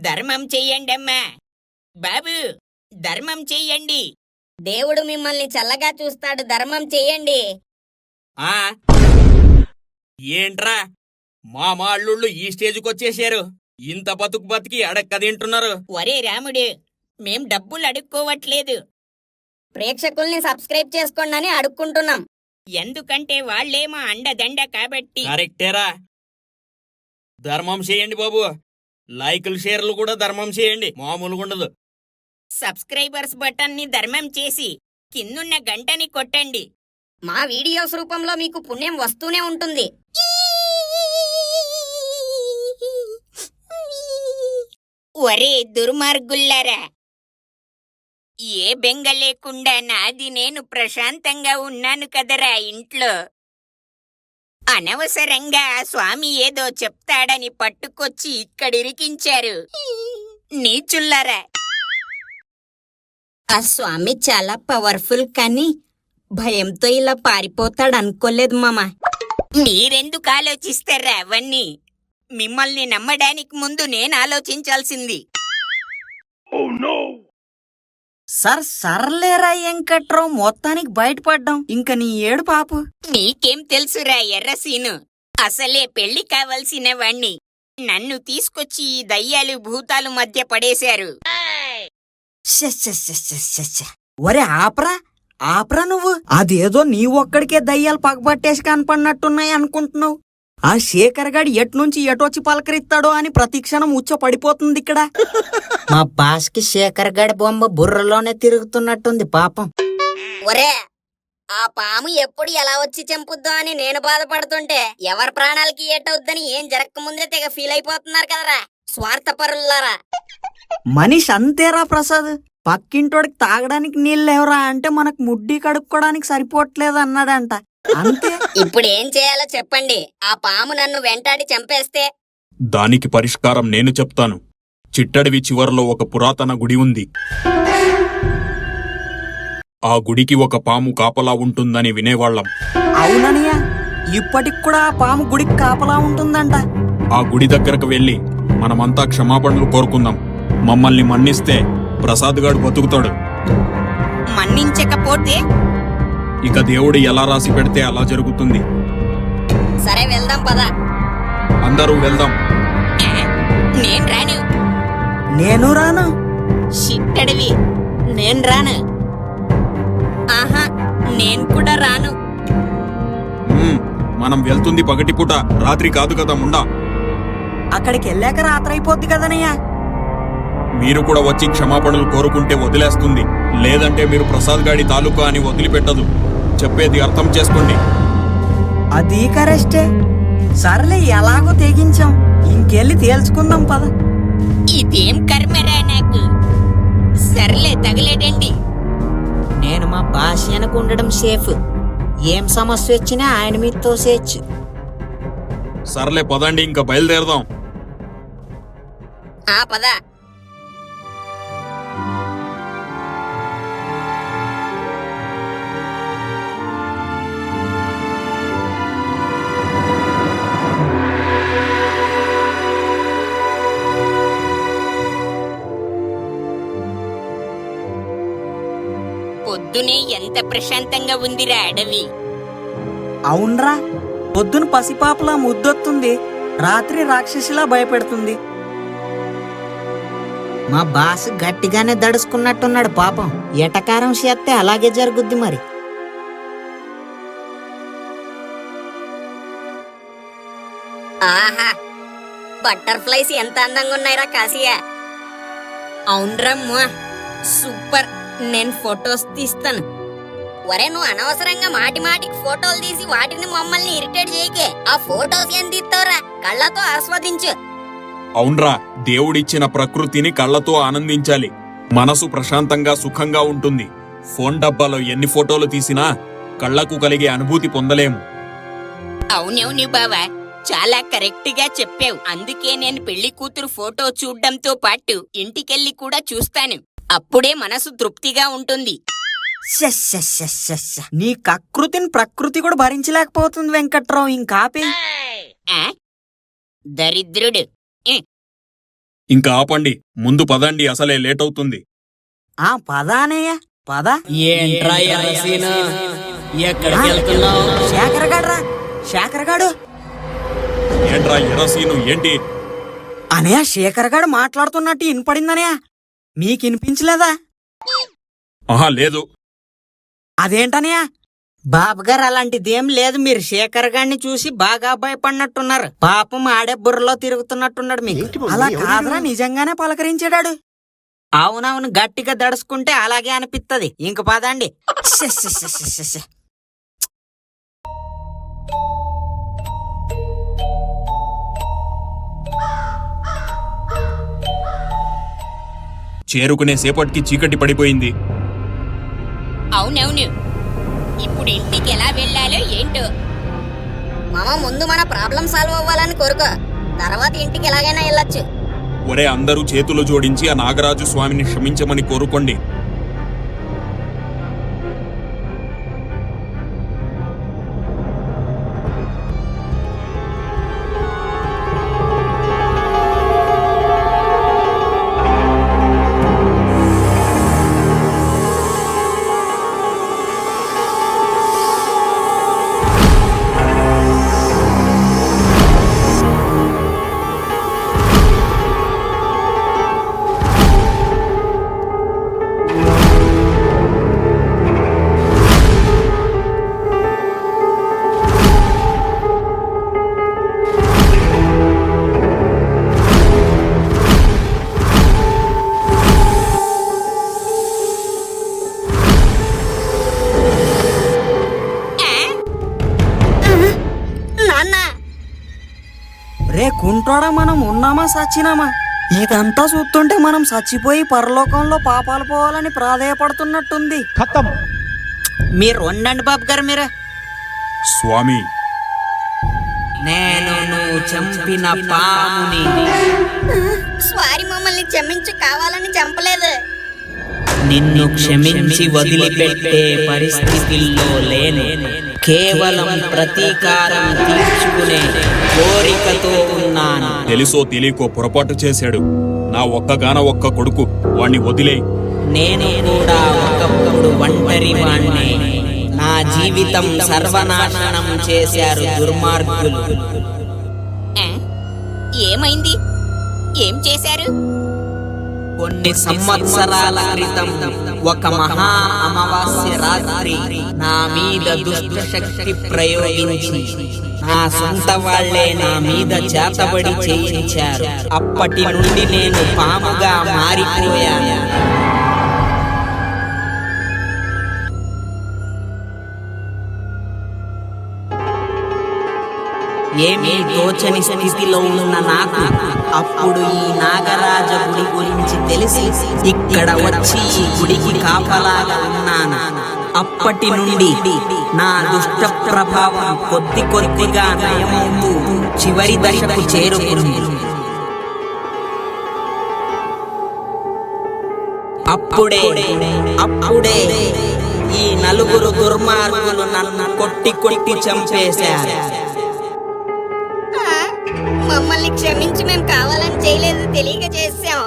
ధర్మం చెయ్యండమ్మా. బాబు, ధర్మం చెయ్యండి. దేవుడు మిమ్మల్ని చల్లగా చూస్తాడు, ధర్మం చెయ్యండి. ఆ ఏంట్రా మా అల్లుళ్ళు ఈ స్టేజ్కొచ్చేసారు. ఇంత బతుకు బతికి అడక్క తింటున్నారు. ఒరే రాముడు, మేం డబ్బులు అడుక్కోవట్లేదు. ప్రేక్షకుల్ని సబ్స్క్రైబ్ చేసుకోండి అని అడుక్కుంటున్నాం. ఎందుకంటే వాళ్లే మా అండదండ కాబట్టి. కరెక్టేరా. ధర్మం చేయండి బాబు. లైకులు షేర్లు కూడా ధర్మం చేయండి, మామూలుగా ఉండదు. సబ్స్క్రైబర్స్ బటన్ ని ధర్మం చేసి కిందున్న గంటని కొట్టండి. మా వీడియోస్ రూపంలో మీకు పుణ్యం వస్తూనే ఉంటుంది. ఒరే దుర్మార్గుల్లారా, ఏ బెంగ లేకుండా నాది నేను ప్రశాంతంగా ఉన్నాను కదరా ఇంట్లో. అనవసరంగా ఆ స్వామి ఏదో చెప్తాడని పట్టుకొచ్చి ఇక్కడిరికించారు. నీచుల్లారా, ఆ స్వామి చాలా పవర్ఫుల్ కానీ భయంతో ఇలా పారిపోతాడనుకోలేదు మామ. మీరెందుకు ఆలోచిస్తారా అవన్నీ? మిమ్మల్ని నమ్మడానికి ముందు నేను ఆలోచించాల్సింది. సర్లేరా వెంకట్రావు, మొత్తానికి బయటపడ్డాం. ఇంక నీ ఏడు పాపు. నీకేం తెలుసురా ఎర్రసీను, అసలే పెళ్లి కావలసిన వాణ్ణి నన్ను తీసుకొచ్చి ఈ దయ్యాలు భూతాలు మధ్య పడేశారు. ఒరే ఆపరా నువ్వు. అదేదో నీ ఒక్కడికే దయ్యాలు పగబట్టేసి కనపడినట్టున్నాయి అనుకుంటున్నావు. ఆ శేఖర్ గాడి ఎట్నుంచి ఎటొచ్చి పలకరిస్తాడో అని ప్రతిక్షణం ఉచ్చ పడిపోతుంది ఇక్కడ. మా బాస్కి శేఖర్ గాడి బొమ్మ బుర్రలోనే తిరుగుతున్నట్టుంది పాపం. ఒరే, ఆ పాము ఎప్పుడు ఎలా వచ్చి చంపుద్దో అని నేను బాధపడుతుంటే ఎవరి ప్రాణాలకి ఏటవుద్దని ఏం జరగకముందే తెగ ఫీల్ అయిపోతున్నారు కదరా స్వార్థపరులారా. మనిషి అంతేరా ప్రసాద్. పక్కింటోడికి తాగడానికి నీళ్ళెవరా అంటే మనకు ముడ్డి కడుక్కోడానికి సరిపోవట్లేదు అన్నాడంట. అంతే. ఇప్పుడు ఏం చేయాలో చెప్పండి. ఆ పాము నన్ను వెంటాడి చంపేస్తే? దానికి పరిష్కారం నేను చెప్తాను. చిట్టడివి చివర్లో ఒక పురాతన గుడి ఉంది. ఆ గుడికి ఒక పాము కాపలా ఉంటుందని వినేవాళ్లం. అవుననియా, ఇప్పటికి కూడా ఆ పాము గుడికి కాపలా ఉంటుందంట. ఆ గుడి దగ్గరకు వెళ్లి మనమంతా క్షమాపణలు కోరుకుందాం. మమ్మల్ని మన్నిస్తే ప్రసాద్ గాడు బతుకుతాడు. మన్నించకపోతే ఇక దేవుడు ఎలా రాసి పెడితే అలా జరుగుతుంది. సరే వెళ్దాం పద. అందరూ వెళ్దాం. నేను రాను. నేను రాను. చిట్టడివి, నేను రాను. ఆహా, నేను కూడా రాను. మనం వెళ్తుంది పగటిపూట, రాత్రి కాదు కదా ముండా. అక్కడికి వెళ్ళాక రాత్రి అయిపోద్ది కదనయ్యా. మీరు కూడా వచ్చి క్షమాపణలు కోరుకుంటే వదిలేస్తుంది. లేదంటే మీరు ప్రసాద్ గాడి తాలూకా అని వదిలిపెట్టదు. చెప్పేది అర్థం చేసుకోండి. అది కరెస్టే. సర్లే, ఎలాగో తెగించాం, ఇంకెళ్ళి తేల్చుకుందాం పద. ఇదేం కర్మరా నాకు. సర్లే, తగలేడండి. నేను మా బాస్ ఉండడం సేఫ్. ఏం సమస్య వచ్చినా ఆయన మీద తోసేయచ్చు. సర్లే పదండి, ఇంకా బయలుదేరదాం. ఆ పద. పొద్దునే ఎంత ప్రశాంతంగా ఉందిరా అడవి. అవునరా, పొద్దున పసిపాపలా ముద్దొస్తుంది, రాత్రి రాక్షసిలా భయపెడుతుంది. మా బాస్ గట్టిగానే దడుచుకున్నట్టున్నాడు పాపం. ఎటకారం చేస్తే అలాగే జరుగుద్ది మరి. ఆహా, బటర్ఫ్లైస్ ఎంత అందంగా ఉన్నాయిరా కాసియా. అవునరమ్మా, సూపర్. నేను ఫొటోస్ తీస్తాను. ఒరే, నువ్వు అనవసరంగా మాటికి ఫోటోలు తీసి వాటిని మమ్మల్ని ఇరిటేట్ చేయకే. ఆ ఫోటోస్ ఏం తీస్తావురా, కళ్ళతో ఆస్వాదించు. అవునరా, దేవుడిచ్చిన ప్రకృతిని కళ్ళతో ఆనందించాలి. మనసు ప్రశాంతంగా సుఖంగా ఉంటుంది. ఫోన్ డబ్బాలో ఎన్ని ఫోటోలు తీసినా కళ్లకు కలిగే అనుభూతి పొందలేము. అవునవును బావా, చాలా కరెక్ట్ గా చెప్పావు. అందుకే నేను పెళ్లి కూతురు ఫోటో చూడ్డంతో పాటు ఇంటికెళ్ళి కూడా చూస్తాను. అప్పుడే మనసు తృప్తిగా ఉంటుంది. నీ కకృతిని ప్రకృతి కూడా భరించలేకపోతుంది వెంకట్రావు. ఇంకాపే. దరిద్రుడు. ఇంకా ఆపండి, ముందు పదండి, అసలే లేట్ అవుతుంది. ఆ పద అనయ్య పద. ఏంట్రా ఎర్రసీను? ఎక్కడికి వెళ్తున్నావు? శేఖరగాడ్రా, శేఖరగాడు. ఏంట్రా ఎర్రసీను, ఏంటి? అనయ్య శేఖరగాడు మాట్లాడుతున్నట్టు వినపడిందనయ్య, మీకు వినిపించలేదా? ఆహా, లేదు. అదేంటనయ్య? బాబు గారు అలాంటిదేం లేదు, మీరు శేఖర్ గారిని చూసి బాగా భయపడినట్టున్నారు. పాపం ఆడే బుర్రలో తిరుగుతున్నట్టున్నాడు మీకు. అలా కాదురా, నిజంగానే పలకరించాడాడు. అవునవును, గట్టిగా దడుచుకుంటే అలాగే అనిపిత్తది. ఇంక పదండి. శ్శ్ శ్శ్ శ్శ్ శ్శ్ శ్శ్. చేరుకునే సేపటికి చీకటి పడిపోయింది. అవునవును, ఇప్పుడు ఇంటికి ఎలా వెళ్ళాలో ఏంటో. మామ ముందు మన ప్రాబ్లం సాల్వ్ అవ్వాలని కోరుకో, తర్వాత ఇంటికి ఎలాగైనా వెళ్ళొచ్చు. ఒరే, అందరూ చేతులు జోడించి ఆ నాగరాజు స్వామిని క్షమించమని కోరుకోండి. నాన్న రే కుంటోడా, మనం ఉన్నామా సచ్చినామా? ఇదంతా చూస్తుంటే మనం చచ్చిపోయి పరలోకంలో పాపాలు పోవాలని ప్రాధేయపడుతున్నట్టుంది. మీరు ఉండండి బాబు గారు, మీరు. స్వామి, నేను నువ్వు చంపిన పాముని. స్వారీ, మమ్మల్ని క్షమించు, కావాలని చంపలేదు. నిన్ను క్షమించి వదిలిపెట్టే పరిస్థితుల్లో లేను. కేవలం ప్రతీకారం తీర్చుకునే కోరికతో ఉన్నాను. తెలుసో తెలియకో పొరపాటు చేశాడు. నా ఒక్క కొడుకు, వాణ్ణి వదిలేయ్. నేను కూడా ఒకప్పుడు ఒంటరి వాణ్ణే. నా జీవితం సర్వనాశనం చేశారు దుర్మార్గులు. ఆ? ఏమైంది? ఏం చేశారు? కొన్ని సంవత్సరాల క్రితం ఒక మహా అమావాస్య రాత్రి నా మీద దుష్ట శక్తి ప్రయోగించి నా సొంత వాళ్లే నా మీద చేతబడి చేయించారు. అప్పటి నుండి నేను పాముగా మారిపోయాను. ఏమీ తోచని స్థితిలో ఉన్న నాకు అప్పుడు ఈ నాగరాజ గుడి గురించి తెలిసి ఇక్కడ వచ్చి ఈ గుడికి కాపలాగా ఉన్నాను. అప్పటి నుండి నా దుష్ట ప్రభావం కొద్దిగా నయమవుతూ చివరి దశకు చేరుకుంది. అప్పుడే ఈ నలుగురు దుర్మార్గులు నన్ను కొట్టి చంపేశారు. మమ్మల్ని క్షమించు, మేము కావాలని చేయలేదు, తెలియక చేసాం.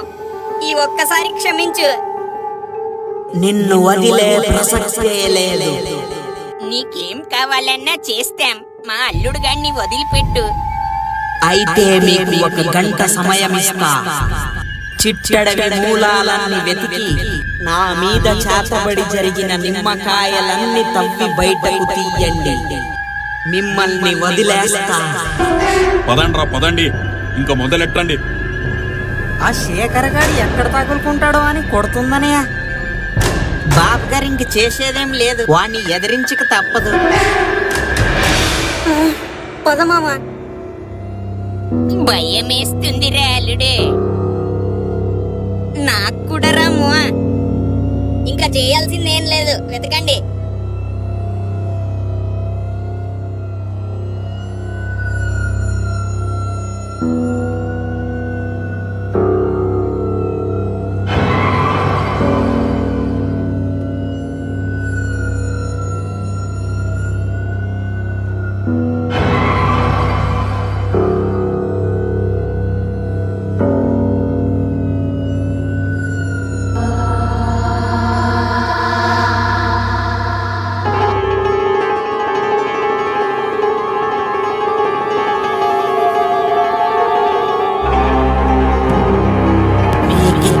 ఈ ఒక్కసారి క్షమించు. నిన్ను వదిలే ప్రసక్తే లేదు. నీకేం కావాలన్నా చేస్తాం. మా అల్లుడు గాన్ని వదిలిపెట్టు. అయితే మీకు ఒక గంట సమయం ఇస్తా. చిట్టడవి మూలాలన్నీ వెతికి నా మీద చేతబడి జరిగిన నిమ్మకాయలన్నీ తవ్వి బయటకు తీయండి. మిమ్మల్ని వదిలేస్తా. పదండి, ఇంకా మొదలెట్టండి. ఆ శేఖర్ గారు ఎక్కడ తగులుకుంటాడో అని కొడుతుందనయ్య. బాబు గారు ఇంక చేసేదేం లేదు, వాణ్ణి ఎదిరించక తప్పదు. పదమామా. భయమేస్తుంది రా అల్లుడే. నాకు కూడా రాము. ఇంకా చేయాల్సిందేం లేదు, వెతకండి.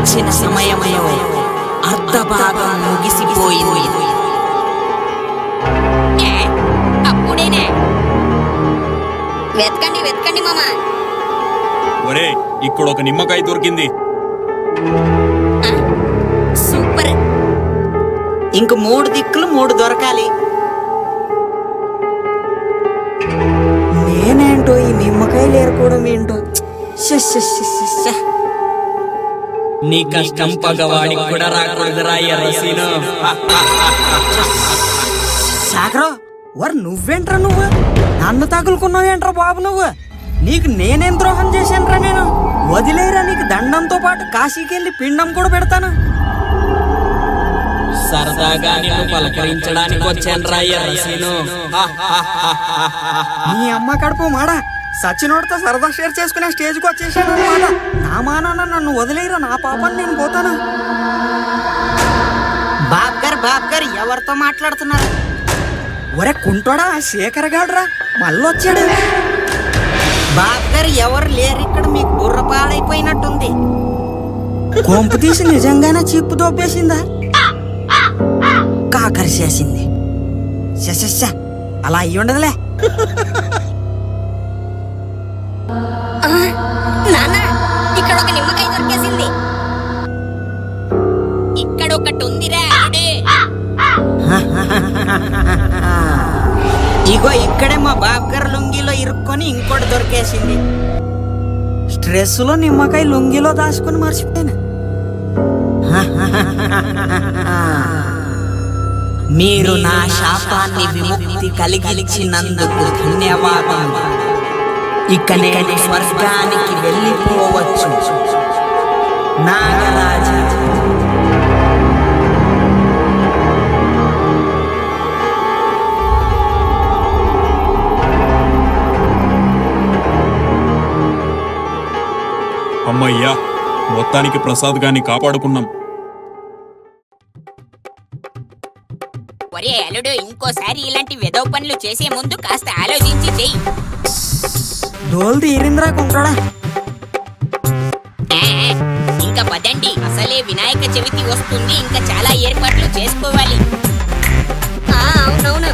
ఇచ్చిన సమయంలో అర్ధభాగం ముగిసిపోయింది. ఏ, అప్పుడేనే వెతకండి వెతకండి మామ. ఒరే ఇక్కడ ఒక నిమ్మకాయ దొరికింది. సూపర్. ఇంక 3 దిక్కులు 3 దొరకాలి. నేనేంటో ఈ నిమ్మకాయలు ఏరుకోవడం ఏంటో. నీ కష్టం పగవాడికి కూడా రాకూడదురా ఎర్రసీను. సాగరో వర్ నువ్వేంట్రా నువ్వు నన్ను తగులుకున్నావేంట్రా బాబు నువ్వు? నీకు నేనేం ద్రోహం చేశానురా నేను? వదిలేరా, నీకు దండంతో పాటు కాశీకి వెళ్ళి పిండం కూడా పెడతాను. సరదాగా నిన్ను పలకరించడానికి వచ్చానురా ఎర్రసీను. నీ అమ్మ కడుపు మాడ సచినోడితో సరదా షేర్ చేసుకునే స్టేజ్కి వచ్చేసాను అన్నమాట. నా మానాన్న నన్ను వదిలేరా, నా పాపాన్ని నేను పోతాను. బాబ్ గారు ఎవరితో మాట్లాడుతున్నారు? ఒరే కుంటోడా, శేఖర్ గాడురా మళ్ళొచ్చాడు. బాబ్ గారు ఎవరు లేరు ఇక్కడ, మీకు బుర్ర పాడైపోయినట్టుంది. కొంపు తీసి నిజంగానే చిప్పు దొబ్బేసిందా? కాకరిసేసింది. అలా అయ్యి ఉండదులే. నాన్న, ఇక్కడ ఒక నిమ్మకాయ దొరికేసింది. ఇక్కడ ఒకటి ఉందిరా అడే. ఇగో ఇక్కడే మా బాబు గారు లుంగిలో ఇరుక్కొని ఇంకోటి దొరికేసింది. స్ట్రెస్ లో నిమ్మకాయ లుంగిలో దాచుకుని మర్చిపోయాను. మీరు నా శాపాన్ని విముక్తి కలిగించినందుకు ధన్యవాదాలు. ఇక నేను స్వర్గానికి వెళ్ళిపోవచ్చు. నాగరాజా. అమ్మయ్యా, మొత్తానికి ప్రసాద్ గారిని కాపాడుకున్నాం. ఒరే అల్లుడు, ఇంకోసారి ఇలాంటి వెదవ పనులు చేసే ముందు కాస్త ఆలోచించి చెయ్యి. డోల్ తీరింద్రా కుంటాడా. ఇంకా పదండి, అసలే వినాయక చవితి వస్తుంది. ఇంకా చాలా ఏర్పాట్లు చేసుకోవాలి. అవునవును.